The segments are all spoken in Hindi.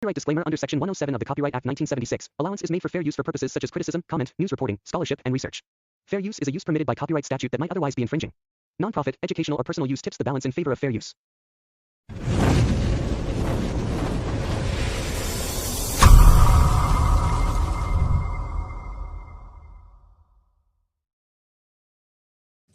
Copyright disclaimer under Section 107 of the Copyright Act 1976. Allowance is made for fair use for purposes such as criticism, comment, news reporting, scholarship, and research. Fair use is a use permitted by copyright statute that might otherwise be infringing. Nonprofit, educational, or personal use tips the balance in favor of fair use.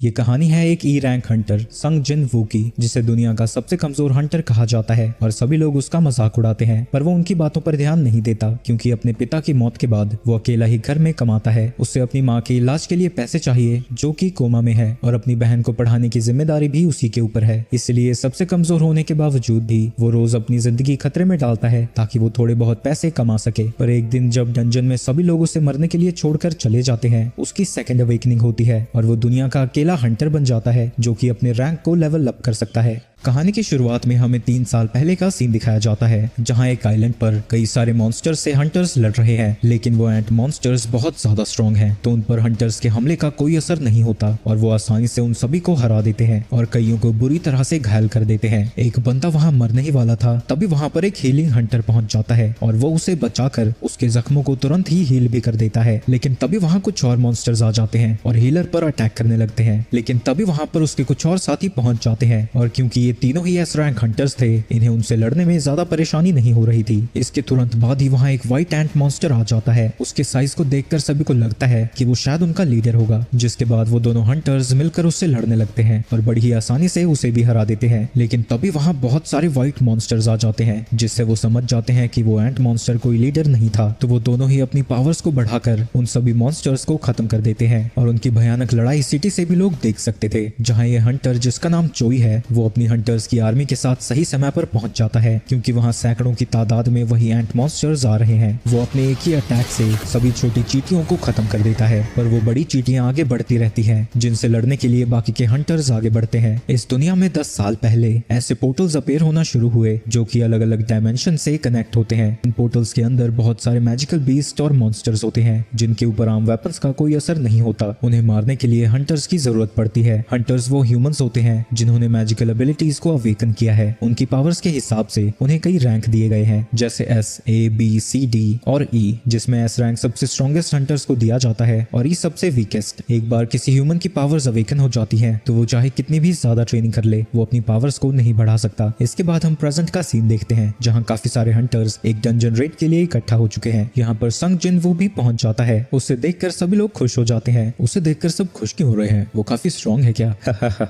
ये कहानी है एक ई रैंक हंटर संग जिन वू की, जिसे दुनिया का सबसे कमजोर हंटर कहा जाता है और सभी लोग उसका मजाक उड़ाते हैं। पर वो उनकी बातों पर ध्यान नहीं देता क्योंकि अपने पिता की मौत के बाद वो अकेला ही घर में कमाता है। उससे अपनी माँ के इलाज के लिए पैसे चाहिए जो कि कोमा में है और अपनी बहन को पढ़ाने की जिम्मेदारी भी उसी के ऊपर है। इसलिए सबसे कमजोर होने के बावजूद भी वो रोज अपनी जिंदगी खतरे में डालता है ताकि वो थोड़े बहुत पैसे कमा सके। पर एक दिन जब डंजन में सभी लोग उसे मरने के लिए छोड़कर चले जाते हैं, उसकी सेकंड अवेकनिंग होती है और वो दुनिया का अकेला हंटर बन जाता है जो कि अपने रैंक को लेवल अप कर सकता है। कहानी की शुरुआत में हमें 3 साल पहले का सीन दिखाया जाता है जहां एक आइलैंड पर कई सारे मॉन्स्टर्स से हंटर्स लड़ रहे हैं, लेकिन वो एंट मॉन्स्टर्स बहुत ज्यादा स्ट्रॉन्ग हैं, तो उन पर हंटर्स के हमले का कोई असर नहीं होता और वो आसानी से उन सभी को हरा देते हैं और कईयों को बुरी तरह से घायल कर देते हैं। एक बंदा वहां मरने ही वाला था, तभी वहां पर एक हीलिंग हंटर पहुंच जाता है और वो उसे बचाकर उसके जख्मों को तुरंत ही हील भी कर देता है। लेकिन तभी वहां कुछ और मॉन्स्टर्स आ जाते हैं और हीलर पर अटैक करने लगते हैं, लेकिन तभी वहां पर उसके कुछ और साथी पहुंच जाते हैं और क्योंकि ये तीनों ही एस रैंक हंटर्स थे, इन्हें उनसे लड़ने में ज्यादा परेशानी नहीं हो रही थी। इसके तुरंत बाद ही वहां एक व्हाइट एंट मॉन्स्टर आ जाता है। उसके साइज को देखकर सभी को लगता है कि वो शायद उनका लीडर होगा, जिसके बाद वो दोनों हंटर्स मिलकर उससे लड़ने लगते हैं और बड़ी ही आसानी से उसे भी हरा देते हैं। लेकिन तभी वहां बहुत सारे व्हाइट मॉन्स्टर्स आ जाते हैं, जिससे वो समझ जाते हैं कि वो एंट मॉन्स्टर कोई लीडर नहीं था, तो वो दोनों ही अपनी पावर्स को बढ़ाकर उन सभी मॉन्स्टर्स को खत्म कर देते हैं और उनकी भयानक लड़ाई सिटी से भी लोग देख सकते थे। जहाँ ये हंटर जिसका नाम चोई है, वो अपनी हंटर्स की आर्मी के साथ सही समय पर पहुंच जाता है क्योंकि वहां सैकड़ों की तादाद में वही एंट मॉन्स्टर्स आ रहे हैं। वो अपने एक ही अटैक से सभी छोटी चींटियों को खत्म कर देता है, पर वो बड़ी चींटियां आगे बढ़ती रहती हैं जिनसे लड़ने के लिए बाकी के हंटर्स आगे बढ़ते हैं। इस दुनिया में 10 साल पहले ऐसे पोर्टल्स अपीयर होना शुरू हुए जो कि अलग अलग डायमेंशन से कनेक्ट होते हैं। इन पोर्टल्स के अंदर बहुत सारे मैजिकल बीस्ट और मॉन्स्टर्स होते हैं जिनके ऊपर आम वेपन्स का कोई असर नहीं होता। उन्हें मारने के लिए हंटर्स की जरूरत पड़ती है। हंटर्स वो ह्यूमंस होते हैं जिन्होंने मैजिकल एबिलिटीज को अवेकन किया है। उनकी पावर्स के हिसाब से उन्हें कई रैंक दिए गए हैं, जैसे एस, ए, बी, सी, डी और ई, जिसमें एस रैंक सबसे स्ट्रॉन्गेस्ट हंटर्स को दिया जाता है और ई सबसे वीकेस्ट। एक बार किसी ह्यूमन की पावर्स अवेकन हो जाती हैं, तो वो चाहे कितनी भी ज्यादा ट्रेनिंग कर ले, वो अपनी पावर्स को नहीं बढ़ा सकता। इसके बाद हम प्रेजेंट का सीन देखते हैं जहाँ काफी सारे हंटर्स एक डंजन रेड के लिए इकट्ठा हो चुके हैं। यहाँ पर संग जिन वो भी पहुंच जाता है। उसे देखकर सभी लोग खुश हो जाते हैं। उसे देखकर सब खुश क्यों हो रहे हैं? वो काफी स्ट्रॉन्ग है क्या?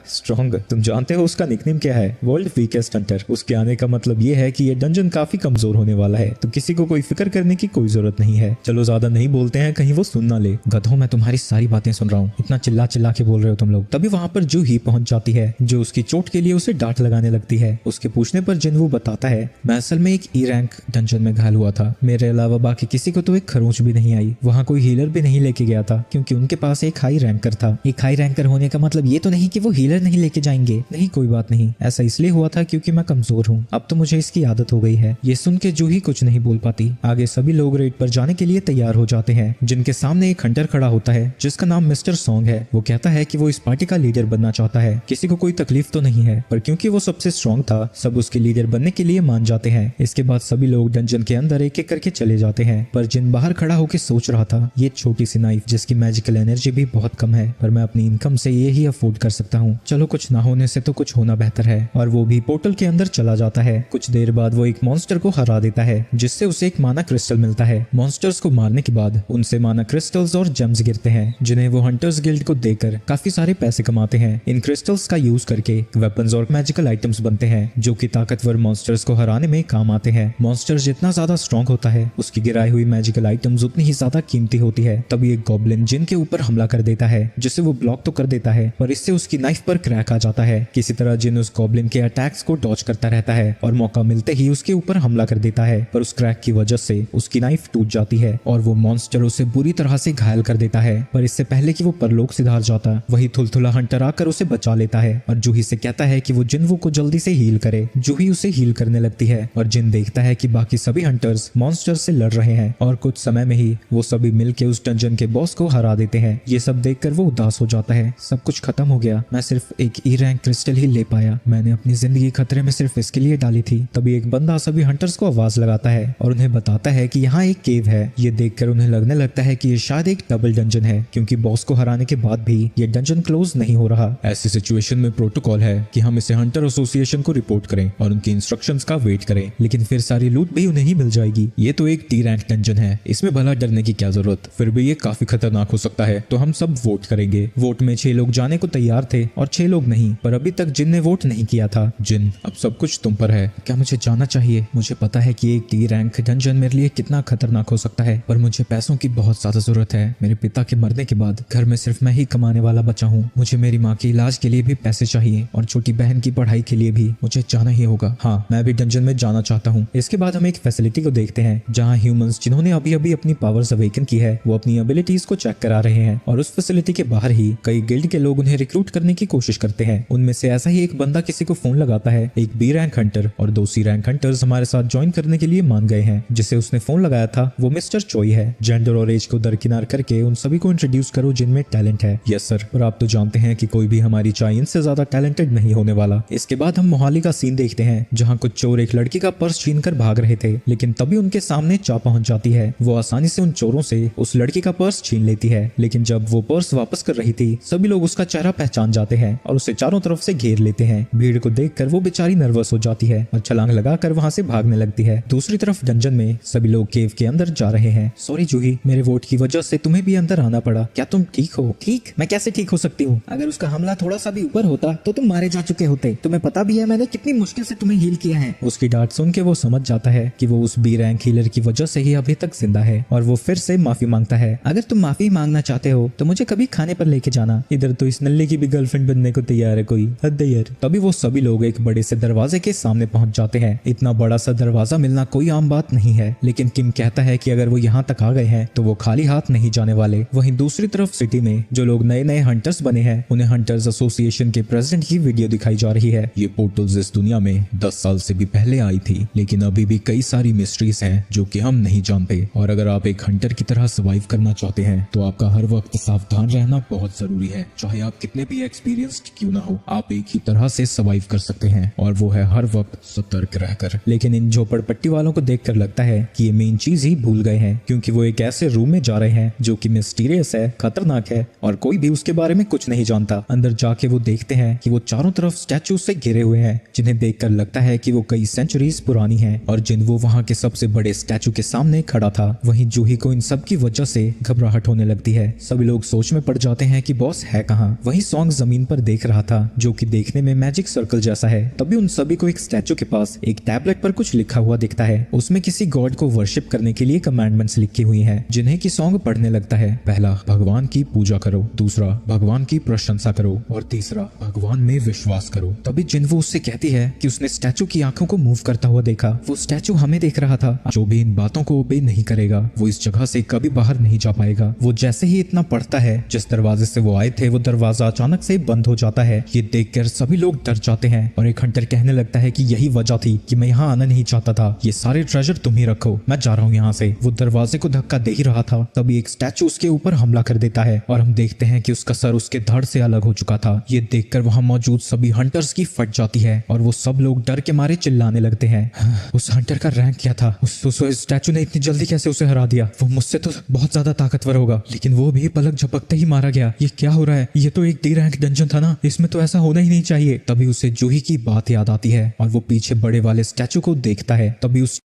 स्ट्रॉन्ग? तुम जानते हो उसका निकनेम क्या है? World weakest Hunter. उसके आने का मतलब ये है कि ये डंजन काफी कमजोर होने वाला है, तो किसी को कोई फिक्र करने की कोई जरूरत नहीं है। चलो ज्यादा नहीं बोलते हैं, कहीं वो सुन ना ले। गधों, मैं तुम्हारी सारी बातें सुन रहा हूँ, इतना चिल्ला चिल्ला के बोल रहे हो तुम लोग। तभी वहां पर जूही पहुंच जाती है जो उसकी चोट के लिए उसे डांट लगाने लगती है। उसके पूछने पर जिनवू बताता है, मैं असल में एक ई रैंक डंजन में घायल हुआ था। मेरे अलावा बाकी किसी को तो एक खरोंच भी नहीं आई। वहाँ कोई हीलर भी नहीं लेके गया था क्योंकि उनके पास एक हाई रैंकर था। एक हाई रैंकर होने का मतलब ये तो नहीं कि वो हीलर नहीं लेके जाएंगे। नहीं, कोई बात नहीं, ऐसा इसलिए हुआ था क्योंकि मैं कमजोर हूँ। अब तो मुझे इसकी आदत हो गई है। ये सुन के जूही कुछ नहीं बोल पाती। आगे सभी लोग रेड पर जाने के लिए तैयार हो जाते हैं, जिनके सामने एक हंटर खड़ा होता है जिसका नाम मिस्टर सॉन्ग है। वो कहता है कि वो इस पार्टी का लीडर बनना चाहता है। किसी को कोई तकलीफ तो नहीं है, पर क्योंकि वो सबसे स्ट्रॉन्ग था, सब उसके लीडर बनने के लिए मान जाते हैं। इसके बाद सभी लोग डंजन के अंदर एक एक करके चले जाते हैं, पर जिन बाहर खड़ा होकर सोच रहा था, ये छोटी सी नाइफ जिसकी मैजिकल एनर्जी भी बहुत कम है, पर मैं अपनी इनकम से ये ही अफोर्ड कर सकता हूँ। चलो, कुछ ना होने से तो कुछ होना बेहतर है। और वो भी पोर्टल के अंदर चला जाता है। कुछ देर बाद वो एक मॉन्स्टर को हरा देता है, जिससे उसे एक माना क्रिस्टल मिलता है। मॉन्स्टर्स को मारने के बाद उनसे माना क्रिस्टल्स और जेम्स गिरते हैं, जिन्हें वो हंटर्स गिल्ड को देकर काफी सारे पैसे कमाते हैं। इन क्रिस्टल्स का यूज करके वेपन्स और मैजिकल आइटम्स बनते हैं जो कि ताकतवर मॉन्स्टर्स को हराने में काम आते हैं। मॉन्स्टर जितना ज्यादा स्ट्रॉन्ग होता है, उसकी गिराई हुई मैजिकल आइटम्स उतनी ही ज्यादा कीमती होती है। तभी एक गॉब्लिन जिन के ऊपर हमला कर देता है, जिसे वो ब्लॉक तो कर देता है, पर इससे उसकी नाइफ पर क्रैक आ जाता है। किसी तरह जिन उस गॉब्लिन के अटैक्स को डॉज करता रहता है और मौका मिलते ही उसके ऊपर हमला कर देता है, पर उस क्रैक की वजह से उसकी नाइफ टूट जाती है और वो मॉन्स्टर उसे बुरी तरह से घायल कर देता है। पर इससे पहले कि वो परलोक सिधार जाता, वही थुलथुला हंटर आकर उसे बचा लेता है और जूही से कहता है कि वो जिनवू को जल्दी से हील करे। जूही उसे हील करने लगती है और जिन देखता है कि बाकी सभी हंटर्स मॉन्स्टर से लड़ रहे हैं और कुछ समय में ही वो सभी मिलके उस डंजन के बॉस को हरा देते हैं। ये सब देखकर वो उदास हो जाता है। सब कुछ खत्म हो गया, मैं सिर्फ एक ई रैंक क्रिस्टल ही ले पाया। मैंने अपनी जिंदगी खतरे में सिर्फ इसके लिए डाली थी। तभी एक बंदा सभी हंटर्स को आवाज लगाता है और उन्हें बताता है कि यहाँ एक केव है। ये देखकर उन्हें लगने लगता है कि ये शायद एक डबल डंजन है, क्योंकि बॉस को हराने के बाद भी ये डंजन क्लोज नहीं हो रहा। ऐसी सिचुएशन में प्रोटोकॉल है कि हम इसे हंटर एसोसिएशन को रिपोर्ट करें और उनकी इंस्ट्रक्शंस का वेट करें, लेकिन फिर सारी लूट भी उन्हें ही मिल जाएगी। ये तो एक टी रैंक डंजन है, इसमें भला डरने की क्या जरूरत। फिर भी ये काफी खतरनाक हो सकता है, तो हम सब वोट करेंगे। वोट में 6 लोग जाने को तैयार थे और 6 लोग नहीं, पर अभी तक जिन ने वोट नहीं किया था। जिन, अब सब कुछ तुम पर है। क्या मुझे जाना चाहिए? मुझे पता है कि एक टी रैंक डंजन मेरे लिए कितना खतरनाक हो सकता है, पर मुझे पैसों की बहुत ज्यादा जरूरत है। मेरे पिता के मरने के बाद घर में सिर्फ मैं ही कमाने वाला बचा हूँ। मुझे मेरी माँ के इलाज के लिए भी पैसे चाहिए और छोटी बहन की पढ़ाई के लिए भी मुझे जाना ही होगा। हाँ, मैं भी डंजन में जाना चाहता हूँ। इसके बाद हम एक फैसिलिटी को देखते हैं जहाँ ह्यूमंस जिन्होंने अभी अभी अपनी पावर्स अवेकन की है वो अपनी एबिलिटीज को चेक करा रहे हैं, और उस फैसिलिटी के बाहर ही कई गिल्ड के लोग उन्हें रिक्रूट करने की कोशिश करते हैं। उनमें से ऐसा ही एक बंदा किसी को फोन लगाता है। एक बी रैंक हंटर और 2 सी रैंक हंटर्स हमारे साथ ज्वाइन करने के लिए मान गए हैं। जिसे उसने फोन लगाया था वो मिस्टर चोई है। जेंडर और एज को दरकिनार करके उन सभी को इंट्रोड्यूस करो जिनमें टैलेंट है। यस सर, और आप तो जानते हैं कि कोई भी हमारी चाइन से ज्यादा टैलेंटेड नहीं होने वाला। इसके बाद हम मोहाली का सीन देखते हैं जहाँ कुछ चोर एक लड़की का पर्स छीन कर भाग रहे थे, लेकिन तभी उनके सामने चा पहुंच जाती है। वो आसानी से उन चोरों से उस लड़की का पर्स छीन लेती है, लेकिन जब वो पर्स वापस कर रही थी सभी लोग उसका चेहरा पहचान जाते हैं और उसे चारों तरफ से घेर लेते हैं। भीड़ को देखकर वो बेचारी नर्वस हो जाती है और छलांग लगाकर वहां से भागने लगती है। दूसरी तरफ डंजन में सभी लोग केव के अंदर जा रहे हैं। सॉरी जूही, मेरे वोट की वजह से तुम्हें भी अंदर आना पड़ा। क्या तुम ठीक हो? ठीक? मैं कैसे ठीक हो सकती हूँ? अगर उसका हमला थोड़ा सा भी ऊपर होता तो तुम मारे जा चुके होते। तुम्हें पता भी है मैंने कितनी मुश्किल से तुम्हें हील किया है। उसकी डांट सुन के वो समझ जाता है कि वो उस बी रैंक हीलर की वजह से ही अभी तक जिंदा है, और वो फिर से माफी मांगता है। अगर तुम माफी मांगना चाहते हो तो मुझे कभी खाने पर लेके जाना। इधर तो इस नल्ले की भी गर्लफ्रेंड बनने को तैयार है कोई, हद है यार। तभी वो सभी लोग एक बड़े से दरवाजे के सामने पहुंच जाते हैं। इतना बड़ा सा दरवाजा मिलना कोई आम बात नहीं है, लेकिन किम कहता है कि अगर वो यहाँ तक आ गए हैं तो वो खाली हाथ नहीं जाने वाले। वहीं दूसरी तरफ सिटी में जो लोग नए नए हंटर्स बने हैं उन्हें हंटर्स एसोसिएशन के प्रेसिडेंट की वीडियो दिखाई जा रही है। ये पोर्टल्स इस दुनिया में 10 साल से भी पहले आई थी, लेकिन अभी भी कई सारी मिस्ट्रीज हैं जो कि हम नहीं जानते। और अगर आप एक हंटर की तरह सर्वाइव करना चाहते हैं तो आपका हर वक्त सावधान रहना बहुत जरूरी है। चाहे आप कितने भी एक्सपीरियंस्ड क्यों ना हो, आप एक ही तरह से सर्वाइव कर सकते हैं, और वो है हर वक्त सतर्क रहकर। लेकिन इन झोपड़पट्टी वालों को देखकर लगता है कि ये मेन चीज ही भूल गए हैं, क्योंकि वो एक ऐसे रूम में जा रहे हैं जो कि मिस्टीरियस है, खतरनाक है और कोई भी उसके बारे में कुछ नहीं जानता। अंदर जाके वो देखते हैं कि वो चारों तरफ स्टैचू से घिरे हुए हैं, जिन्हें देखकर लगता है कि वो कई सेंचुरीज पुरानी हैं, और जिन वो वहाँ के सबसे बड़े स्टैचू के सामने खड़ा था। वहीं जूही को इन सब की वजह से घबराहट होने लगती है। सभी लोग सोच में पड़ जाते हैं कि बॉस है कहाँ। वहीं सॉन्ग जमीन पर देख रहा था जो कि देखने में मैजिक सर्कल जैसा है। तभी उन सभी को एक स्टैचू के पास एक टैबलेट पर कुछ लिखा हुआ दिखता है। उसमें किसी गॉड को वर्शिप करने के लिए कमांडमेंट्स लिखी हुई हैं, जिन्हें की सॉन्ग पढ़ने लगता है। पहला, भगवान की पूजा करो। दूसरा, भगवान की प्रशंसा करो। और तीसरा, भगवान में विश्वास करो। तभी जिन्वो उससे कहती है कि उसने स्टैचू की आंखों को मूव करता हुआ देखा। वो स्टैचू हमें देख रहा था। जो भी इन बातों को ओबे नहीं करेगा वो इस जगह से कभी बाहर नहीं जा पाएगा। वो जैसे ही इतना पढ़ता है, जिस दरवाजे से वो आए थे वो दरवाजा अचानक से बंद हो जाता है। ये देखकर सभी लोग डर जाते हैं और एक हंटर कहने लगता है कि यही वजह थी कि मैं यहाँ आना नहीं चाहता था। ये सारे ट्रेजर तुम ही रखो, मैं जा रहा हूँ यहाँ से। वो दरवाजे को धक्का दे ही रहा था, तभी एक स्टैचू उसके ऊपर हमला कर देता है और हम देखते हैं कि उसका सर उसके धड़ से अलग हो चुका था। ये देखकर वहाँ मौजूद सभी हंटर्स की फट जाती है और वो सब लोग डर के मारे चिल्लाने लगते हैं। उस हंटर का रैंक क्या था? उस स्टैचू ने इतनी जल्दी कैसे उसे हरा दिया? वो मुझसे तो बहुत ज्यादा ताकतवर होगा, लेकिन वो भी पलक झपकते ही मारा गया। ये क्या हो रहा है? ये तो एक डी रैंक डंजन था ना, इसमें तो ऐसा होना ही नहीं चाहिए। तभी उसे जूही की बात याद आती है और वो पीछे बड़े वाले स्टैचू को देखता है। तभी उस